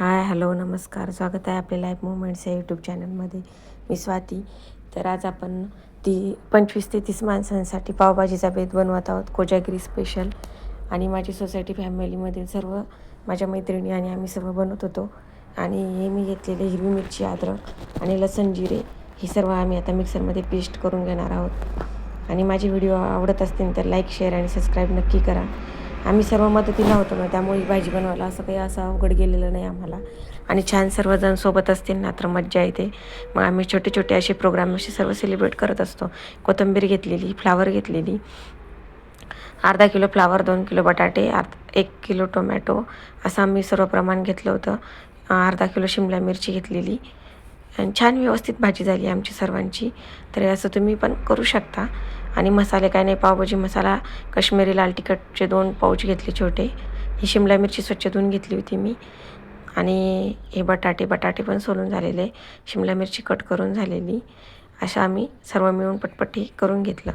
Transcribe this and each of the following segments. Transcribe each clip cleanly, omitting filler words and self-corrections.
Hi hello नमस्कार, स्वागत आहे आपल्या लाईफ मुवमेंट्स या यूट्यूब चॅनलमध्ये. मी स्वाती. तर आज आपण 25 ते 30 माणसांसाठी पावभाजीचा बेत बनवत आहोत, कोजागिरी स्पेशल. आणि माझी सोसायटी फॅमिलीमधील सर्व माझ्या मैत्रिणी आणि आम्ही सर्व बनवत होतो. आणि हे मी घेतलेले हिरवी मिरची, अद्रक आणि लसण, जिरे हे सर्व आम्ही आता मिक्सरमध्ये पेस्ट करून घेणार आहोत. आणि माझे व्हिडिओ आवडत असतील तर लाईक, शेअर आणि सबस्क्राईब नक्की करा. आम्ही सर्व मदतीला होतो ना, त्यामुळे ही भाजी बनवायला असं अवघड गेलेलं नाही आम्हाला. आणि छान सर्वजण सोबत असतील ना तर मज्जा येते. मग आम्ही छोटे छोटे असे प्रोग्राम असे सर्व सेलिब्रेट करत असतो. कोथिंबीर घेतलेली, फ्लावर घेतलेली, अर्धा किलो फ्लावर, 2 किलो बटाटे, 1 किलो टोमॅटो असं आम्ही सर्व प्रमाण घेतलं होतं. अर्धा किलो शिमला मिरची घेतलेली आणि छान व्यवस्थित भाजी झाली आमची सर्वांची. तर असं तुम्ही पण करू शकता. आणि मसाले काय नाही, पावभाजी मसाला, काश्मीरी लाल तिखटचे 2 पाऊच घेतले छोटे. ही शिमला मिरची स्वच्छ धुवून घेतली होती मी. आणि हे बटाटे पण सोलून झालेले, शिमला मिरची कट करून झालेली, असं आम्ही सर्व मिळून पटपट करून घेतलं.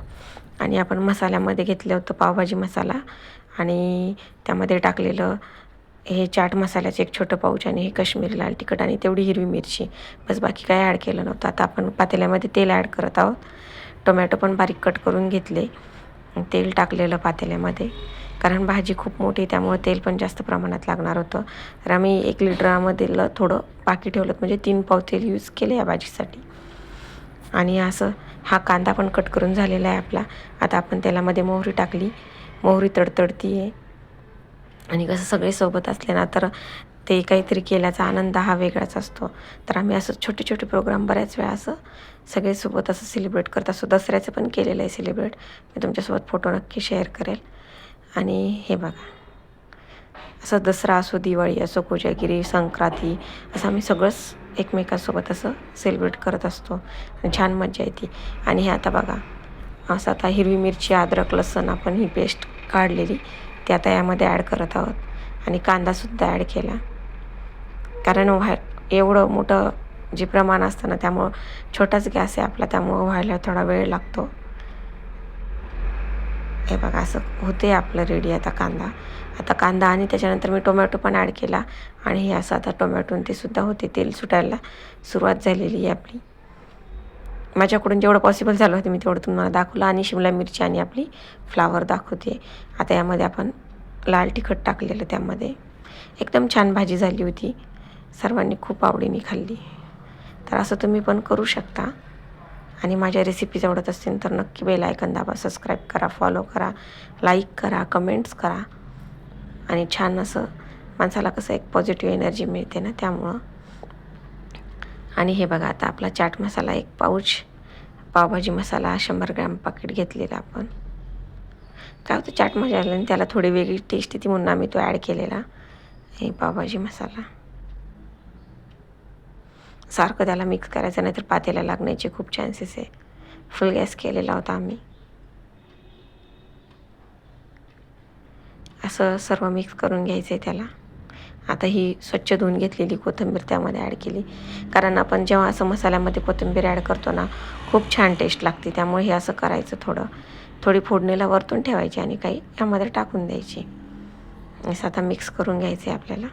आणि आपण मसाल्यामध्ये घेतलं होतं पावभाजी मसाला, आणि त्यामध्ये टाकलेलं हे चाट मसाल्याचं 1 छोटं पाऊच, आणि हे काश्मीरी लाल तिखट आणि तेवढी हिरवी मिरची, बस. बाकी काय ॲड केलं नव्हतं. आता आपण पातेल्यामध्ये तेल ॲड करत आहोत. टोमॅटो पण बारीक कट करून घेतले, तेल टाकलेलं पातेल्यामध्ये, कारण भाजी खूप मोठी त्यामुळे तेल पण जास्त प्रमाणात लागणार होतं. तर आम्ही 1 लिटरामध्ये थोडं बाकी ठेवलं, म्हणजे 3 पाव तेल यूज केले या भाजीसाठी. आणि असं हा कांदा पण कट करून झालेला आहे आपला. आता आपण तेलामध्ये मोहरी टाकली, मोहरी तडतडती आहे. आणि कसं सगळे सोबत असले ना तर ते काहीतरी केल्याचा आनंद हा वेगळाच असतो. तर आम्ही असं छोटे छोटे प्रोग्राम बऱ्याच वेळा असं सगळेसोबत असं सेलिब्रेट करत असतो. दसऱ्याचं पण केलेलं आहे सेलिब्रेट, मी तुमच्यासोबत फोटो नक्की शेअर करेल. आणि हे बघा, असं दसरा असो, दिवाळी असो, कोजागिरी, संक्रांती, असं आम्ही सगळंच एकमेकांसोबत असं सेलिब्रेट करत असतो आणि छान मजा येते. आणि हे आता बघा, असं आता हिरवी मिरची, अद्रक, लसूण आपण ही पेस्ट काढलेली ती आता यामध्ये ॲड करत आहोत. आणि कांदासुद्धा ॲड केला, कारण एवढं मोठं जे प्रमाण असतं ना, त्यामुळं छोटाच गॅस आहे आपला, त्यामुळं व्हायला थोडा वेळ लागतो. हे बघा, असं होते आपलं रेडी आता कांदा. आणि त्याच्यानंतर मी टोमॅटो पण ॲड केला, आणि हे असं आता टोमॅटो ते सुद्धा होते, तेल सुटायला सुरुवात झालेली आहे आपली. माझ्याकडून जेवढं पॉसिबल झालं होतं मी तेवढं तुम्हाला दाखवलं. आणि शिमला मिरची आणि आपली फ्लावर दाखवते. आता यामध्ये आपण लाल तिखट टाकलेलं, त्यामध्ये एकदम छान भाजी झाली होती, सर्वांनी खूप आवडीने खाल्ली. तर असं तुम्ही पण करू शकता. आणि माझ्या रेसिपीज आवडत असतील तर नक्की बेल आयकन दाबा, सबस्क्राईब करा, फॉलो करा, लाईक करा, कमेंट्स करा. आणि छान असं माणसाला कसं एक पॉझिटिव्ह एनर्जी मिळते ना, त्यामुळं. आणि हे बघा, आता आपला चाट मसाला 1 पाऊच, पावभाजी मसाला 100 ग्रॅम पाकिट घेतलेला आपण. काय होतं, चाट मसाला आणि त्याला थोडी वेगळी टेस्ट येते म्हणून आम्ही तो ॲड केलेला. हे पावभाजी मसाला सारखं त्याला मिक्स करायचं, नाही तर पातेला लागण्याचे खूप चान्सेस आहे. फुल गॅस केलेला होता आम्ही. असं सर्व मिक्स करून घ्यायचं आहे त्याला. आता ही स्वच्छ धुवून घेतलेली कोथिंबीर त्यामध्ये ॲड केली, कारण आपण जेव्हा असं मसाल्यामध्ये कोथिंबीर ॲड करतो ना, खूप छान टेस्ट लागते. त्यामुळे हे असं करायचं, थोडी फोडणीला वरतून ठेवायची आणि काही यामध्ये टाकून द्यायची. असं आता मिक्स करून घ्यायचं आहे आपल्याला.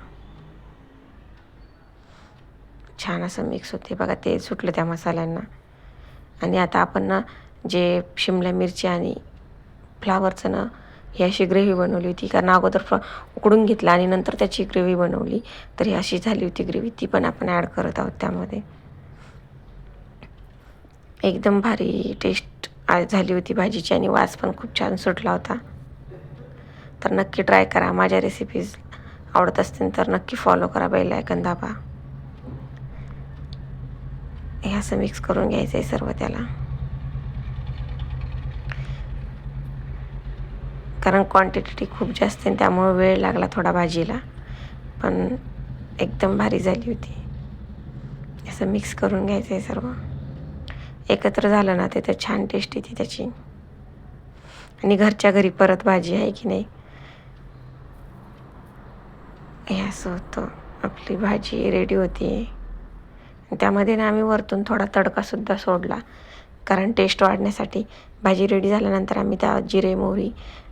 छान असं मिक्स होते बघा, तेल सुटलं त्या मसाल्यांना. आणि आता आपण ना, जे शिमला मिरची आणि फ्लावरचं ना, ही अशी ग्रेव्ही बनवली होती, कारण अगोदर उकडून घेतला आणि नंतर त्याची ग्रेव्ही बनवली, तर ही अशी झाली होती ग्रेव्ही. ती पण आपण ॲड करत आहोत त्यामध्ये. एकदम भारी टेस्ट झाली होती भाजीची, आणि वास पण खूप छान सुटला होता. तर नक्की ट्राय करा. माझ्या रेसिपीज आवडत असतील तर नक्की फॉलो करा, बेल आयकन दाबा. हे असं मिक्स करून घ्यायचं आहे सर्व त्याला, कारण क्वांटिटी खूप जास्त आहे, त्यामुळे वेळ लागला थोडा भाजीला, पण एकदम भारी झाली होती. असं मिक्स करून घ्यायचं आहे सर्व. एकत्र झालं ना ते तर छान टेस्ट येते त्याची. आणि घरच्या घरी परत भाजी आहे की नाही, हे असं होतं. आपली भाजी रेडी होती. त्यामध्ये ना आम्ही वरतून थोडा तडकासुद्धा सोडला, कारण टेस्ट वाढण्यासाठी. भाजी रेडी झाल्यानंतर आम्ही त्या जिरे, मोहरी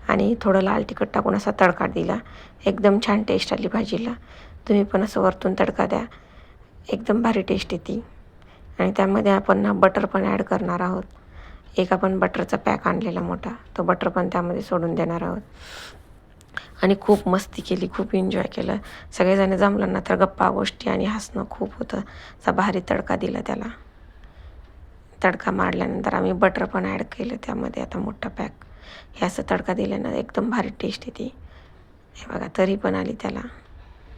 आणि थोडं लाल तिखट टाकून असा तडका दिला. एकदम छान टेस्ट आली भाजीला. तुम्ही पण असं वरतून तडका द्या, एकदम भारी टेस्ट येते. आणि त्यामध्ये आपण ना बटर पण ॲड करणार आहोत. एक आपण बटरचा पॅक आणलेला मोठा, तो बटर पण त्यामध्ये सोडून देणार आहोत. आणि खूप मस्ती केली, खूप एन्जॉय केलं. सगळेजण जमलं ना तर गप्पा गोष्टी आणि हसणं खूप होतं. असा भारी तडका दिला त्याला. तडका मारल्यानंतर आम्ही बटर पण ॲड केलं त्यामध्ये, आता मोठा पॅक. हे असं तडका दिल्यानं एकदम भारी टेस्ट येते. हे बघा तरी पण आली त्याला.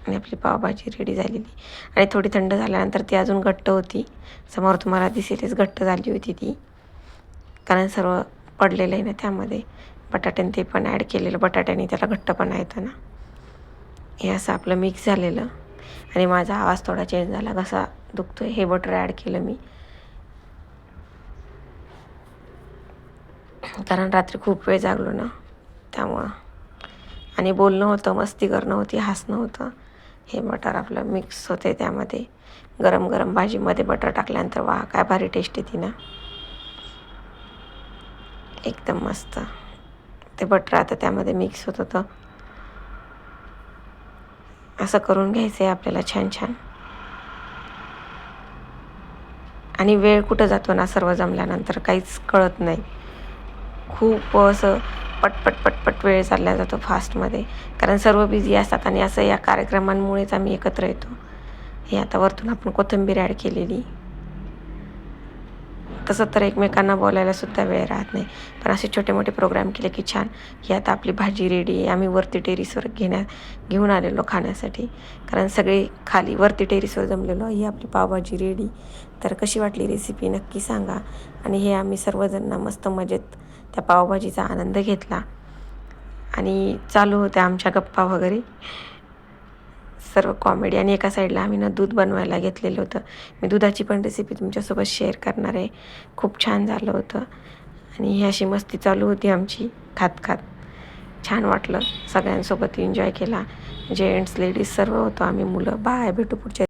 आणि आपली पावभाजी रेडी झालेली. आणि थोडी थंड झाल्यानंतर ती अजून घट्ट होती. समोर तुम्हाला दिसेलच घट्ट झाली होती ती, कारण सर्व पडलेलं आहे ना त्यामध्ये. बटाट्याने ते पण ॲड केलेलं, बटाट्याने त्याला घट्टपणा येतो ना. हे असं आपलं मिक्स झालेलं. आणि माझा आवाज थोडा चेंज झाला, घसा दुखतोय. हे बटर ॲड केलं मी, कारण रात्री खूप वेळ जागलो ना त्यामुळं. आणि बोलणं होतं, मस्ती करणं होती, हसणं होतं. हे बटर आपलं मिक्स होते त्यामध्ये. गरम गरम भाजीमध्ये बटर टाकल्यानंतर वा काय भारी टेस्ट येते ना, एकदम मस्त. ते बटर आता त्यामध्ये मिक्स होत होतं. असं करून घ्यायचं आहे आपल्याला छान छान. आणि वेळ कुठं जातो ना सर्व जमल्यानंतर काहीच कळत नाही. खूप असं पटपट पटपट वेळ चालला जातो फास्टमध्ये, कारण सर्व बिझी असतात. आणि असं या कार्यक्रमांमुळेच आम्ही एकत्र येतो. हे आता वरतून आपण कोथिंबीर ॲड केलेली. तसं तर एकमेकांना बोलायला सुद्धा वेळ राहत नाही, पण असे छोटे मोठे प्रोग्राम केले की छान. ही आता आपली भाजी रेडी आहे. आम्ही वरती टेरिसवर घेऊन आलेलो खाण्यासाठी, कारण सगळे खाली वरती टेरिसवर जमलेलो. ही आपली पावभाजी रेडी. तर कशी वाटली रेसिपी नक्की सांगा. आणि हे आम्ही सर्वजण मस्त मजेत त्या पावभाजीचा आनंद घेतला. आणि चालू होत्या आमच्या गप्पा वगैरे, सर्व कॉमेडी. आणि एका साईडला आम्ही ना दूध बनवायला घेतलेलं होतं. मी दुधाची पण रेसिपी तुमच्यासोबत शेअर करणार आहे. खूप छान झालं होतं. आणि ही अशी मस्ती चालू होती आमची खात खात. छान वाटलं, सगळ्यांसोबत एन्जॉय केला. जेंट्स लेडीज सर्व होतो आम्ही, मुलं. बाय, भेटू पुढच्या